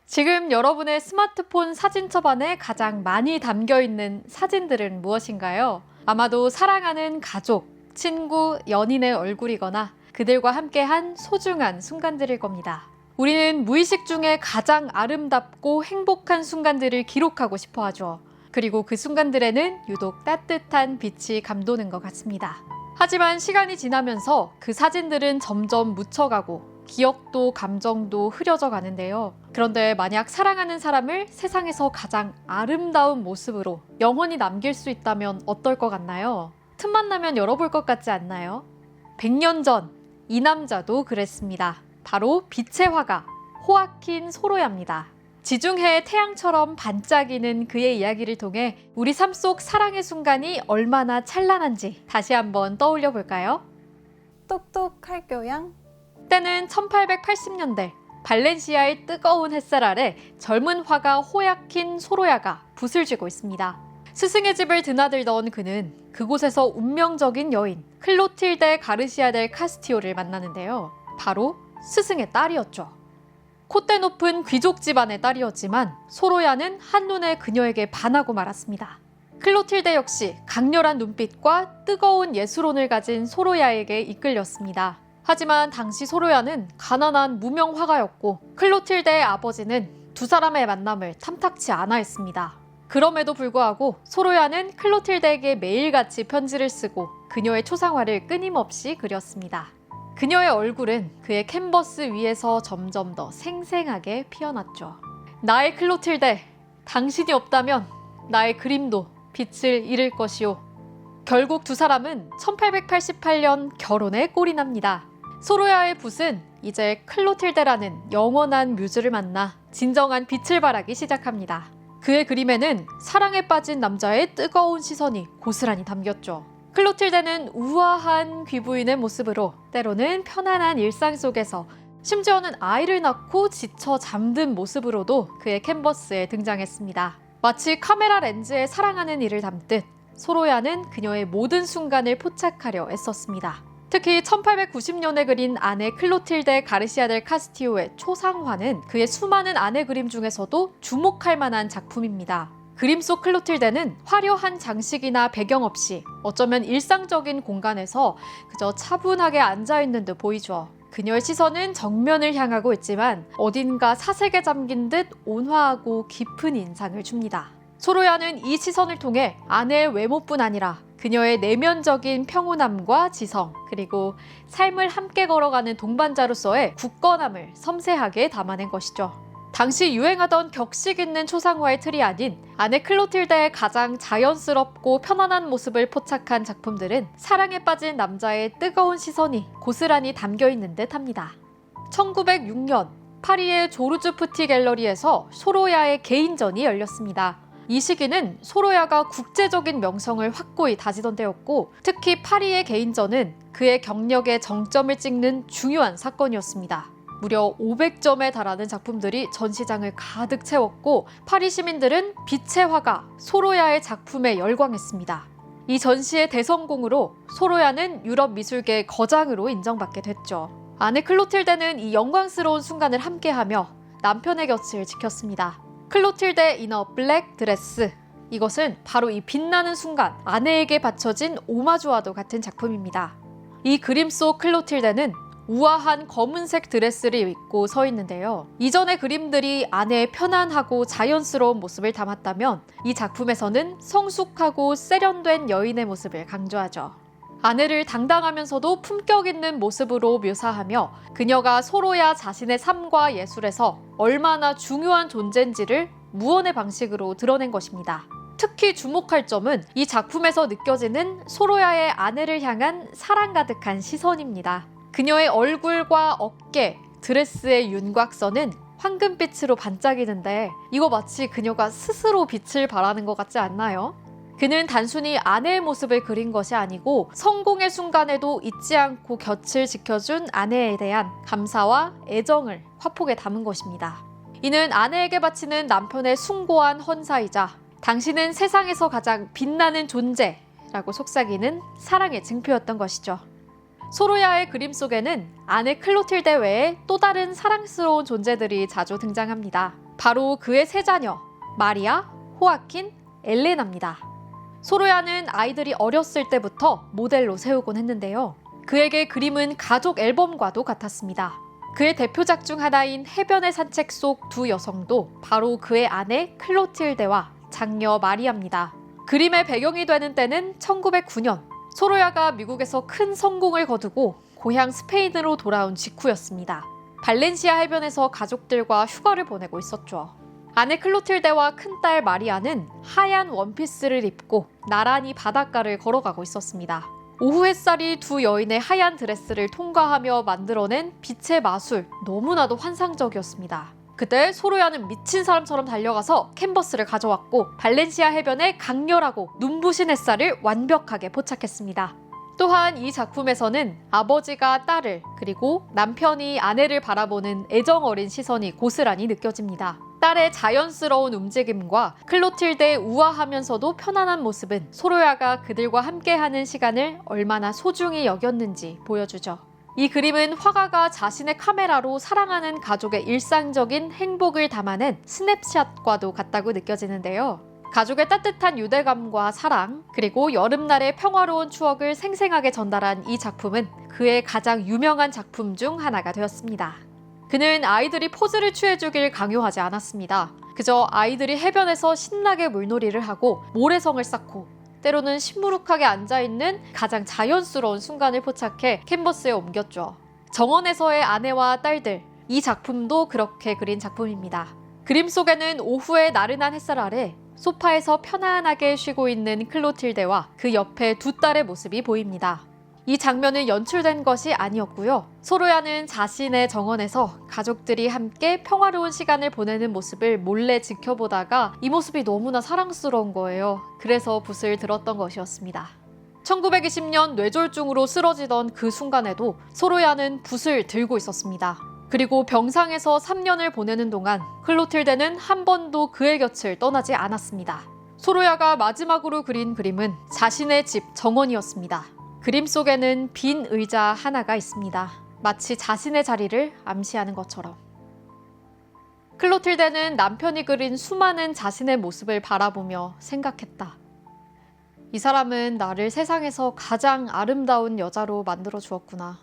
지금 여러분의 스마트폰 사진첩 안에 가장 많이 담겨 있는 사진들은 무엇인가요? 아마도 사랑하는 가족, 친구, 연인의 얼굴이거나 그들과 함께한 소중한 순간들일 겁니다. 우리는 무의식 중에 가장 아름답고 행복한 순간들을 기록하고 싶어 하죠. 그리고 그 순간들에는 유독 따뜻한 빛이 감도는 것 같습니다. 하지만 시간이 지나면서 그 사진들은 점점 묻혀가고 기억도 감정도 흐려져 가는데요. 그런데 만약 사랑하는 사람을 세상에서 가장 아름다운 모습으로 영원히 남길 수 있다면 어떨 것 같나요? 틈만 나면 열어볼 것 같지 않나요? 100년 전 이 남자도 그랬습니다. 바로 빛의 화가 호아킨 소로야입니다. 지중해의 태양처럼 반짝이는 그의 이야기를 통해 우리 삶 속 사랑의 순간이 얼마나 찬란한지 다시 한번 떠올려 볼까요? 똑똑할 교양? 때는 1880년대 발렌시아의 뜨거운 햇살 아래 젊은 화가 호야킨 소로야가 붓을 쥐고 있습니다. 스승의 집을 드나들던 그는 그곳에서 운명적인 여인 클로틸데 가르시아 델 카스티오를 만나는데요. 바로 스승의 딸이었죠. 콧대 높은 귀족 집안의 딸이었지만 소로야는 한눈에 그녀에게 반하고 말았습니다. 클로틸데 역시 강렬한 눈빛과 뜨거운 예술혼을 가진 소로야에게 이끌렸습니다. 하지만 당시 소로야는 가난한 무명 화가였고 클로틸데의 아버지는 두 사람의 만남을 탐탁치 않아 했습니다. 그럼에도 불구하고 소로야는 클로틸데에게 매일같이 편지를 쓰고 그녀의 초상화를 끊임없이 그렸습니다. 그녀의 얼굴은 그의 캔버스 위에서 점점 더 생생하게 피어났죠. 나의 클로틸데, 당신이 없다면 나의 그림도 빛을 잃을 것이오. 결국 두 사람은 1888년 결혼에 꼴이 납니다. 소로야의 붓은 이제 클로틸데라는 영원한 뮤즈를 만나 진정한 빛을 발하기 시작합니다. 그의 그림에는 사랑에 빠진 남자의 뜨거운 시선이 고스란히 담겼죠. 클로틸데는 우아한 귀부인의 모습으로 때로는 편안한 일상 속에서 심지어는 아이를 낳고 지쳐 잠든 모습으로도 그의 캔버스에 등장했습니다. 마치 카메라 렌즈에 사랑하는 이를 담듯 소로야는 그녀의 모든 순간을 포착하려 애썼습니다. 특히 1890년에 그린 아내 클로틸데 가르시아 델 카스티오의 초상화는 그의 수많은 아내 그림 중에서도 주목할 만한 작품입니다. 그림 속 클로틸데는 화려한 장식이나 배경 없이 어쩌면 일상적인 공간에서 그저 차분하게 앉아있는 듯 보이죠. 그녀의 시선은 정면을 향하고 있지만 어딘가 사색에 잠긴 듯 온화하고 깊은 인상을 줍니다. 소로야는 이 시선을 통해 아내의 외모뿐 아니라 그녀의 내면적인 평온함과 지성, 그리고 삶을 함께 걸어가는 동반자로서의 굳건함을 섬세하게 담아낸 것이죠. 당시 유행하던 격식 있는 초상화의 틀이 아닌 아내 클로틸데의 가장 자연스럽고 편안한 모습을 포착한 작품들은 사랑에 빠진 남자의 뜨거운 시선이 고스란히 담겨있는 듯 합니다. 1906년 파리의 조르주 푸티 갤러리에서 소로야의 개인전이 열렸습니다. 이 시기는 소로야가 국제적인 명성을 확고히 다지던 때였고 특히 파리의 개인전은 그의 경력의 정점을 찍는 중요한 사건이었습니다. 무려 500점에 달하는 작품들이 전시장을 가득 채웠고 파리 시민들은 빛의 화가 소로야의 작품에 열광했습니다. 이 전시의 대성공으로 소로야는 유럽 미술계의 거장으로 인정받게 됐죠. 아내 클로틸데는 이 영광스러운 순간을 함께하며 남편의 곁을 지켰습니다. 클로틸데 이너 블랙 드레스, 이것은 바로 이 빛나는 순간 아내에게 바쳐진 오마주와도 같은 작품입니다. 이 그림 속 클로틸데는 우아한 검은색 드레스를 입고 서 있는데요. 이전의 그림들이 아내의 편안하고 자연스러운 모습을 담았다면 이 작품에서는 성숙하고 세련된 여인의 모습을 강조하죠. 아내를 당당하면서도 품격 있는 모습으로 묘사하며 그녀가 소로야 자신의 삶과 예술에서 얼마나 중요한 존재인지를 무언의 방식으로 드러낸 것입니다. 특히 주목할 점은 이 작품에서 느껴지는 소로야의 아내를 향한 사랑 가득한 시선입니다. 그녀의 얼굴과 어깨, 드레스의 윤곽선은 황금빛으로 반짝이는데 이거 마치 그녀가 스스로 빛을 발하는 것 같지 않나요? 그는 단순히 아내의 모습을 그린 것이 아니고 성공의 순간에도 잊지 않고 곁을 지켜준 아내에 대한 감사와 애정을 화폭에 담은 것입니다. 이는 아내에게 바치는 남편의 숭고한 헌사이자 당신은 세상에서 가장 빛나는 존재라고 속삭이는 사랑의 증표였던 것이죠. 소로야의 그림 속에는 아내 클로틸데 외에 또 다른 사랑스러운 존재들이 자주 등장합니다. 바로 그의 세 자녀, 마리아, 호아킨, 엘레나입니다. 소로야는 아이들이 어렸을 때부터 모델로 세우곤 했는데요. 그에게 그림은 가족 앨범과도 같았습니다. 그의 대표작 중 하나인 해변의 산책 속 두 여성도 바로 그의 아내 클로틸데와 장녀 마리아입니다. 그림의 배경이 되는 때는 1909년, 소로야가 미국에서 큰 성공을 거두고 고향 스페인으로 돌아온 직후였습니다. 발렌시아 해변에서 가족들과 휴가를 보내고 있었죠. 아내 클로틸데와 큰딸 마리아는 하얀 원피스를 입고 나란히 바닷가를 걸어가고 있었습니다. 오후 햇살이 두 여인의 하얀 드레스를 통과하며 만들어낸 빛의 마술, 너무나도 환상적이었습니다. 그때 소로야는 미친 사람처럼 달려가서 캔버스를 가져왔고 발렌시아 해변에 강렬하고 눈부신 햇살을 완벽하게 포착했습니다. 또한 이 작품에서는 아버지가 딸을 그리고 남편이 아내를 바라보는 애정 어린 시선이 고스란히 느껴집니다. 딸의 자연스러운 움직임과 클로틸데의 우아하면서도 편안한 모습은 소로야가 그들과 함께하는 시간을 얼마나 소중히 여겼는지 보여주죠. 이 그림은 화가가 자신의 카메라로 사랑하는 가족의 일상적인 행복을 담아낸 스냅샷과도 같다고 느껴지는데요. 가족의 따뜻한 유대감과 사랑, 그리고 여름날의 평화로운 추억을 생생하게 전달한 이 작품은 그의 가장 유명한 작품 중 하나가 되었습니다. 그는 아이들이 포즈를 취해주길 강요하지 않았습니다. 그저 아이들이 해변에서 신나게 물놀이를 하고 모래성을 쌓고 때로는 시무룩하게 앉아있는 가장 자연스러운 순간을 포착해 캔버스에 옮겼죠. 정원에서의 아내와 딸들, 이 작품도 그렇게 그린 작품입니다. 그림 속에는 오후의 나른한 햇살 아래 소파에서 편안하게 쉬고 있는 클로틸데와 그 옆에 두 딸의 모습이 보입니다. 이 장면은 연출된 것이 아니었고요. 소로야는 자신의 정원에서 가족들이 함께 평화로운 시간을 보내는 모습을 몰래 지켜보다가 이 모습이 너무나 사랑스러운 거예요. 그래서 붓을 들었던 것이었습니다. 1920년 뇌졸중으로 쓰러지던 그 순간에도 소로야는 붓을 들고 있었습니다. 그리고 병상에서 3년을 보내는 동안 클로틸데는 한 번도 그의 곁을 떠나지 않았습니다. 소로야가 마지막으로 그린 그림은 자신의 집 정원이었습니다. 그림 속에는 빈 의자 하나가 있습니다. 마치 자신의 자리를 암시하는 것처럼. 클로틸데는 남편이 그린 수많은 자신의 모습을 바라보며 생각했다. 이 사람은 나를 세상에서 가장 아름다운 여자로 만들어 주었구나.